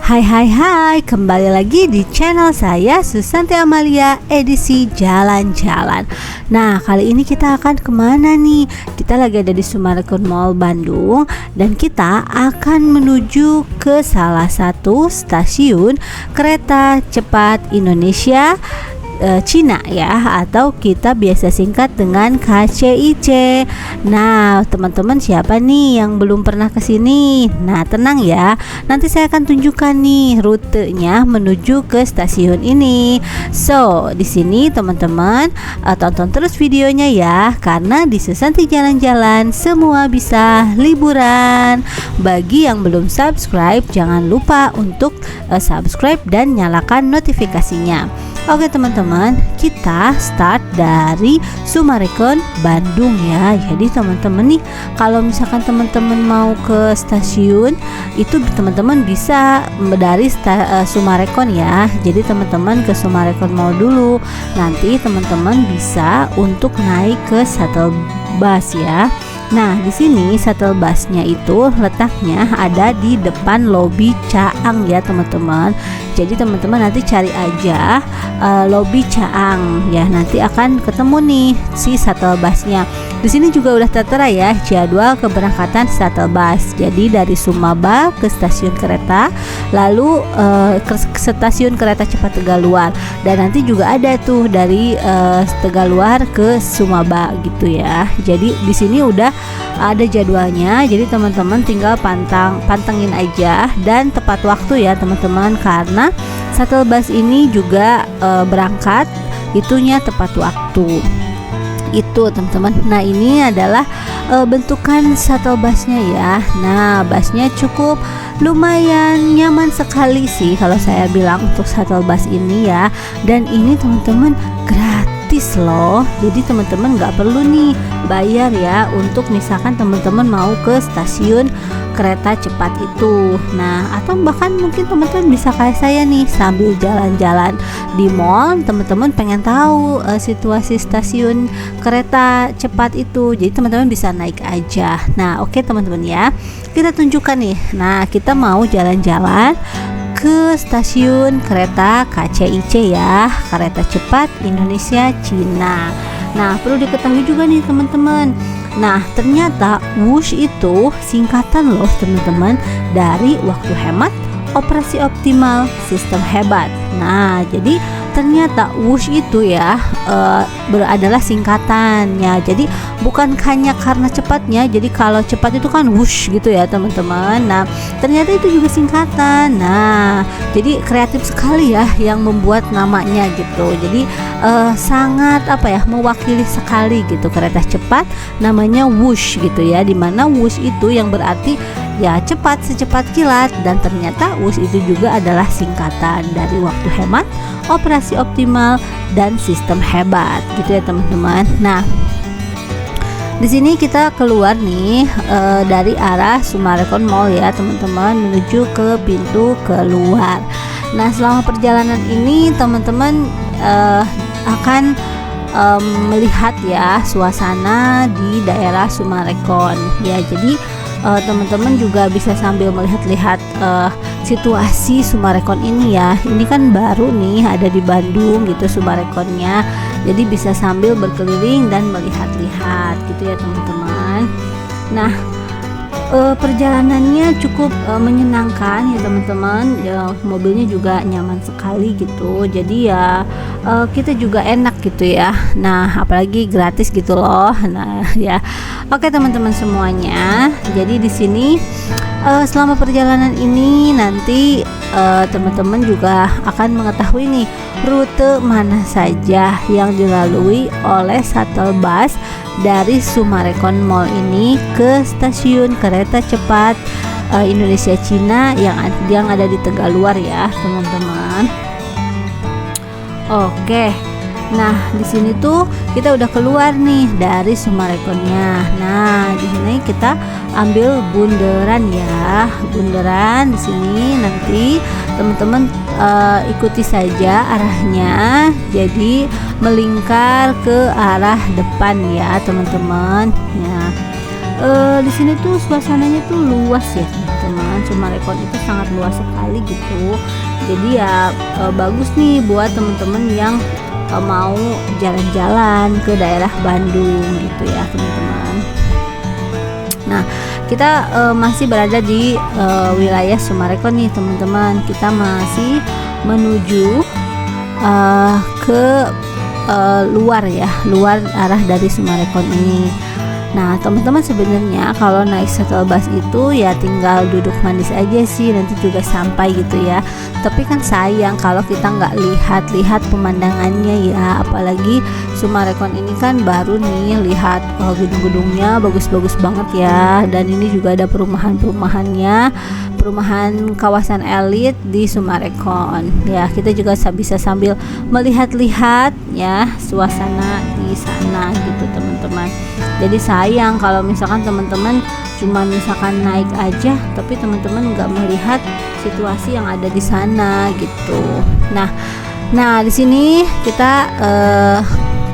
Hai, kembali lagi di channel saya Susanti Amalia edisi jalan-jalan. Nah, kali ini kita akan kemana nih? Kita lagi ada di Summarecon Mall Bandung, dan kita akan menuju ke salah satu stasiun kereta cepat Indonesia Cina ya, atau kita biasa singkat dengan KCIC. Nah, teman-teman siapa nih yang belum pernah ke sini? Nah, tenang ya. Nanti saya akan tunjukkan nih rutenya menuju ke stasiun ini. So, di sini teman-teman tonton terus videonya ya, karena di Susanti Jalan-Jalan semua bisa liburan. Bagi yang belum subscribe, jangan lupa untuk subscribe dan nyalakan notifikasinya. Oke teman-teman, kita start dari Summarecon Bandung ya. Jadi teman-teman nih, kalau misalkan teman-teman mau ke stasiun, itu teman-teman bisa dari Summarecon ya. Jadi teman-teman ke Summarecon Mall dulu. Nanti teman-teman bisa untuk naik ke shuttle bus ya. Nah, di sini shuttle busnya itu letaknya ada di depan lobi Caang ya teman-teman. Jadi teman-teman nanti cari aja lobi Caang ya, nanti akan ketemu nih si shuttle busnya. Di sini juga udah tertera ya jadwal keberangkatan shuttle bus. Jadi dari Sumaba ke stasiun kereta, lalu ke stasiun kereta cepat Tegaluar, dan nanti juga ada tuh dari Tegaluar ke Sumaba gitu ya. Jadi di sini udah ada jadwalnya, jadi teman-teman tinggal pantengin aja dan tepat waktu ya teman-teman, karena shuttle bus ini juga berangkat itunya tepat waktu itu teman-teman. Nah, ini adalah bentukan shuttle busnya ya. Nah, busnya cukup lumayan nyaman sekali sih kalau saya bilang untuk shuttle bus ini ya. Dan ini teman-teman gratis loh, jadi teman-teman nggak perlu nih bayar ya untuk misalkan teman-teman mau ke stasiun kereta cepat itu. Nah, atau bahkan mungkin teman-teman bisa kayak saya nih, sambil jalan-jalan di mall, teman-teman pengen tahu situasi stasiun kereta cepat itu, jadi teman-teman bisa naik aja. Nah, oke teman-teman ya, kita tunjukkan nih. Nah, kita mau jalan-jalan ke stasiun kereta KCIC ya, kereta cepat Indonesia Cina. Nah, perlu diketahui juga nih teman-teman. Nah, ternyata WUSH itu singkatan loh teman-teman dari waktu hemat, operasi optimal, sistem hebat. Nah, jadi ternyata WUSH itu ya adalah singkatannya. Jadi bukan hanya karena cepatnya. Jadi kalau cepat itu kan WUSH gitu ya teman-teman. Nah, ternyata itu juga singkatan. Nah, jadi kreatif sekali ya yang membuat namanya gitu. Jadi sangat mewakili sekali gitu, kereta cepat namanya WUSH gitu ya. Dimana WUSH itu yang berarti ya cepat, secepat kilat, dan ternyata WUSH itu juga adalah singkatan dari waktu hemat, operasi optimal, dan sistem hebat gitu ya teman-teman. Nah, di sini kita keluar nih dari arah Summarecon Mall ya teman-teman, menuju ke pintu keluar. Nah, selama perjalanan ini teman-teman akan melihat ya suasana di daerah Summarecon ya. Jadi teman-teman juga bisa sambil melihat-lihat situasi Summarecon ini ya. Ini kan baru nih ada di Bandung gitu Summareconnya, jadi bisa sambil berkeliling dan melihat-lihat gitu ya teman-teman. Nah, perjalanannya cukup menyenangkan ya teman-teman ya, mobilnya juga nyaman sekali gitu, jadi ya kita juga enak gitu ya. Nah, apalagi gratis gitu loh. Nah ya, oke teman-teman semuanya, jadi di sini selama perjalanan ini nanti teman-teman juga akan mengetahui nih rute mana saja yang dilalui oleh shuttle bus dari Summarecon Mall ini ke stasiun kereta cepat Indonesia Cina yang ada di Tegaluar ya teman-teman. Oke. Nah, di sini tuh kita udah keluar nih dari Summareconnya. Nah, di sini kita ambil bundaran ya. Bundaran di sini nanti teman-teman ikuti saja arahnya. Jadi melingkar ke arah depan ya, teman-teman. Ya. Di sini tuh suasananya tuh luas ya, teman-teman. teman-teman. Summarecon itu sangat luas sekali gitu. Jadi ya bagus nih buat teman-teman yang mau jalan-jalan ke daerah Bandung gitu ya teman-teman. Nah, kita masih berada di wilayah Summarecon nih teman-teman. Kita masih menuju ke luar arah dari Summarecon ini. Nah teman-teman, sebenarnya kalau naik shuttle bus itu ya tinggal duduk manis aja sih, nanti juga sampai gitu ya. Tapi kan sayang kalau kita nggak lihat pemandangannya ya, apalagi Summarecon ini kan baru nih, lihat gedung-gedungnya bagus-bagus banget ya. Dan ini juga ada perumahan-perumahannya, perumahan kawasan elit di Summarecon ya. Kita juga bisa sambil melihat-lihat ya suasana di sana gitu teman-teman. Jadi sayang kalau misalkan teman-teman cuma misalkan naik aja, tapi teman-teman nggak melihat situasi yang ada di sana gitu. Nah di sini kita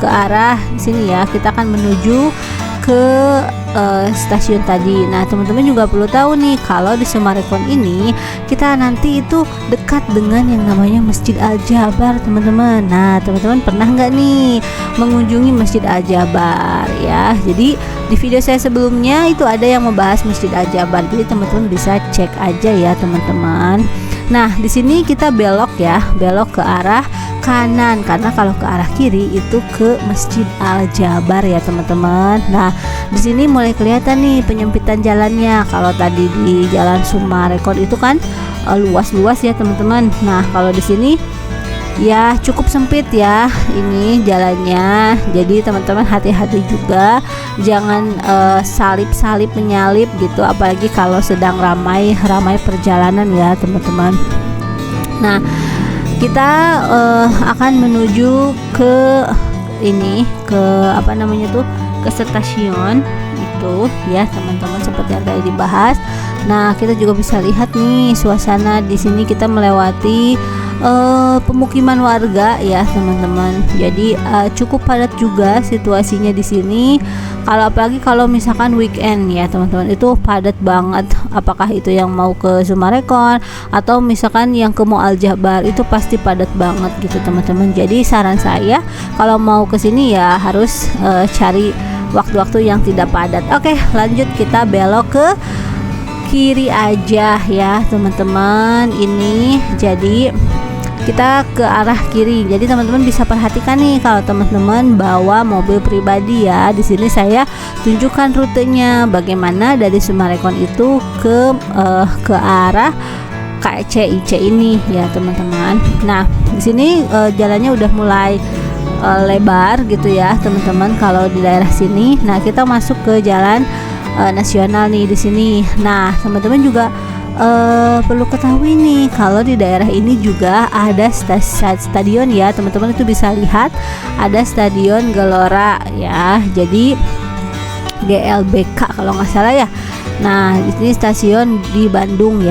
ke arah sini ya, kita akan menuju ke stasiun tadi. Nah teman-teman juga perlu tahu nih, kalau di Summarecon ini kita nanti itu dekat dengan yang namanya Masjid Al-Jabar teman-teman. Nah teman-teman pernah nggak nih mengunjungi Masjid Al-Jabar ya? Jadi di video saya sebelumnya itu ada yang membahas Masjid Al-Jabar, jadi teman-teman bisa cek aja ya teman-teman. Nah di sini kita belok ke arah kanan, karena kalau ke arah kiri itu ke Masjid Al-Jabar ya teman-teman. Nah di sini mulai kelihatan nih penyempitan jalannya. Kalau tadi di Jalan Summarecon itu kan luas-luas ya teman-teman. Nah kalau di sini ya cukup sempit ya ini jalannya. Jadi teman-teman hati-hati juga, jangan salip-salip menyalip gitu, apalagi kalau sedang ramai perjalanan ya teman-teman. Nah kita akan menuju ke ke stasiun itu ya teman-teman, seperti yang tadi dibahas. Nah kita juga bisa lihat nih suasana di sini, kita melewati pemukiman warga ya teman-teman. Jadi cukup padat juga situasinya di sini. Apalagi kalau misalkan weekend ya teman-teman, itu padat banget. Apakah itu yang mau ke Summarecon atau misalkan yang ke Mall Al-Jabar, itu pasti padat banget gitu teman-teman. Jadi saran saya kalau mau ke sini ya harus cari waktu-waktu yang tidak padat. Oke, lanjut, kita belok ke kiri aja ya teman-teman. Ini jadi kita ke arah kiri. Jadi teman-teman bisa perhatikan nih, kalau teman-teman bawa mobil pribadi ya, di sini saya tunjukkan rutenya bagaimana dari Summarecon itu ke arah KCIC ini ya teman-teman. Nah di sini jalannya udah mulai lebar gitu ya teman-teman kalau di daerah sini. Nah kita masuk ke jalan nasional nih di sini. Nah teman-teman juga perlu ketahui nih, kalau di daerah ini juga ada stadion ya teman-teman. Itu bisa lihat ada Stadion Gelora ya, jadi GLBK kalau nggak salah ya. Nah ini stasiun di Bandung ya,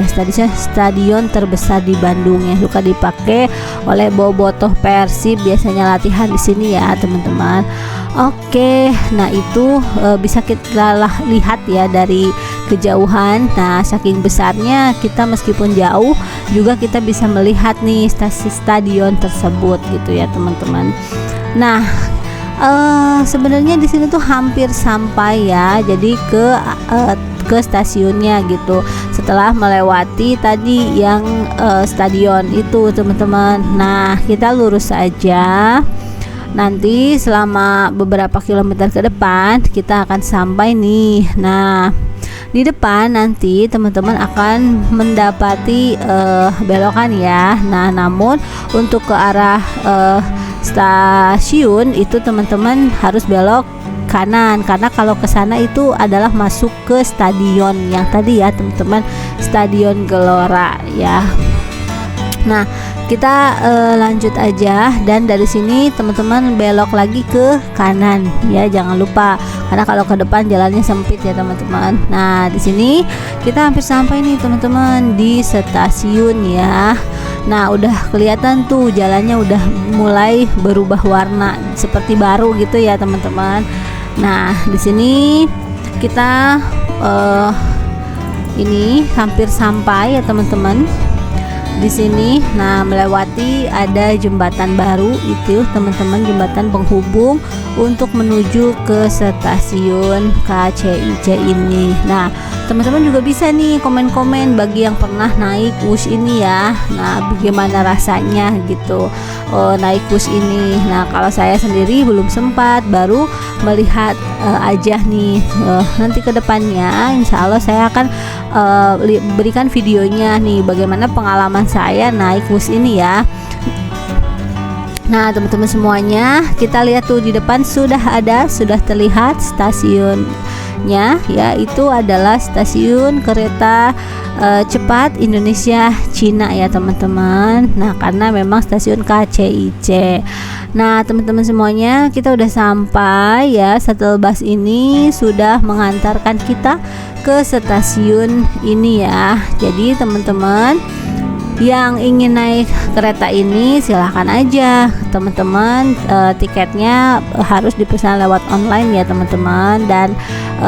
stadion terbesar di Bandung yang suka dipakai oleh bobotoh Persib, biasanya latihan di sini ya teman-teman. Oke, nah itu bisa kita lihat ya dari kejauhan. Nah saking besarnya, kita meskipun jauh juga kita bisa melihat nih stadion tersebut gitu ya teman-teman. Nah sebenarnya di sini tuh hampir sampai ya, jadi ke stasiunnya gitu, setelah melewati tadi yang stadion itu teman-teman. Nah kita lurus saja, nanti selama beberapa kilometer ke depan kita akan sampai nih. Nah di depan nanti teman-teman akan mendapati belokan ya. Nah namun untuk ke arah stasiun itu teman-teman harus belok kanan, karena kalau ke sana itu adalah masuk ke stadion yang tadi ya teman-teman, Stadion Gelora ya. Nah kita lanjut aja, dan dari sini teman-teman belok lagi ke kanan ya, jangan lupa, karena kalau ke depan jalannya sempit ya teman-teman. Nah di sini kita hampir sampai nih teman-teman di stasiun ya. Nah udah kelihatan tuh jalannya udah mulai berubah warna seperti baru gitu ya teman-teman. Nah di sini kita ini hampir sampai ya teman-teman di sini. Nah, melewati ada jembatan baru itu teman-teman, jembatan penghubung untuk menuju ke stasiun KCIC ini. Nah, teman-teman juga bisa nih komen-komen bagi yang pernah naik Wush ini ya. Nah, bagaimana rasanya gitu naik Wush ini. Nah, kalau saya sendiri belum sempat, baru melihat aja nih. Nanti ke depannya insya Allah saya akan berikan videonya nih bagaimana pengalaman saya naik Wush ini ya. Nah, teman-teman semuanya, kita lihat tuh di depan sudah terlihat stasiunnya, yaitu adalah stasiun kereta cepat Indonesia Cina ya teman-teman. Nah, karena memang stasiun KCIC. Nah, teman-teman semuanya, kita udah sampai ya. Shuttle bus ini sudah mengantarkan kita ke stasiun ini ya. Jadi teman-teman yang ingin naik kereta ini silahkan aja teman-teman, tiketnya harus dipesan lewat online ya teman-teman, dan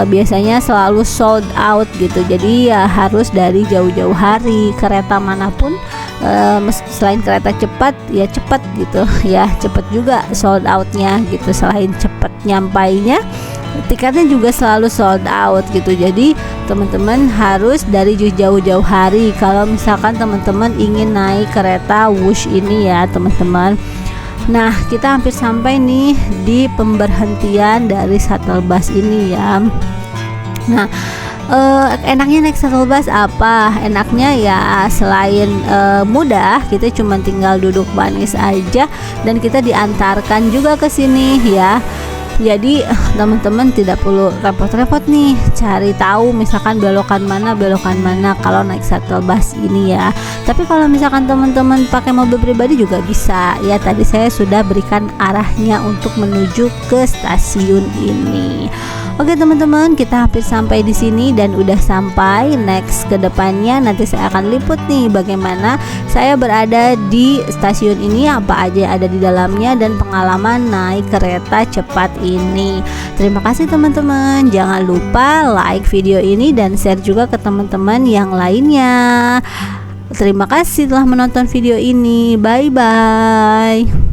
biasanya selalu sold out gitu. Jadi ya harus dari jauh-jauh hari. Kereta manapun selain kereta cepat ya cepat gitu ya, cepat juga sold outnya gitu. Selain cepat nyampainya, tiketnya juga selalu sold out gitu. Jadi teman-teman harus dari jauh-jauh hari kalau misalkan teman-teman ingin naik kereta Wush ini ya teman-teman. Nah, kita hampir sampai nih di pemberhentian dari shuttle bus ini ya. Nah, enaknya naik shuttle bus apa? Enaknya ya selain mudah, kita cuma tinggal duduk manis aja dan kita diantarkan juga ke sini ya. Jadi teman-teman tidak perlu repot-repot nih cari tahu misalkan belokan mana kalau naik shuttle bus ini ya. Tapi kalau misalkan teman-teman pakai mobil pribadi juga bisa ya. Tadi saya sudah berikan arahnya untuk menuju ke stasiun ini. Oke teman-teman, kita hampir sampai di sini dan udah sampai. Next ke depannya nanti saya akan liput nih bagaimana saya berada di stasiun ini, apa aja ada di dalamnya, dan pengalaman naik kereta cepat ini. Terima kasih teman-teman. Jangan lupa like video ini dan share juga ke teman-teman yang lainnya. Terima kasih telah menonton video ini. Bye bye.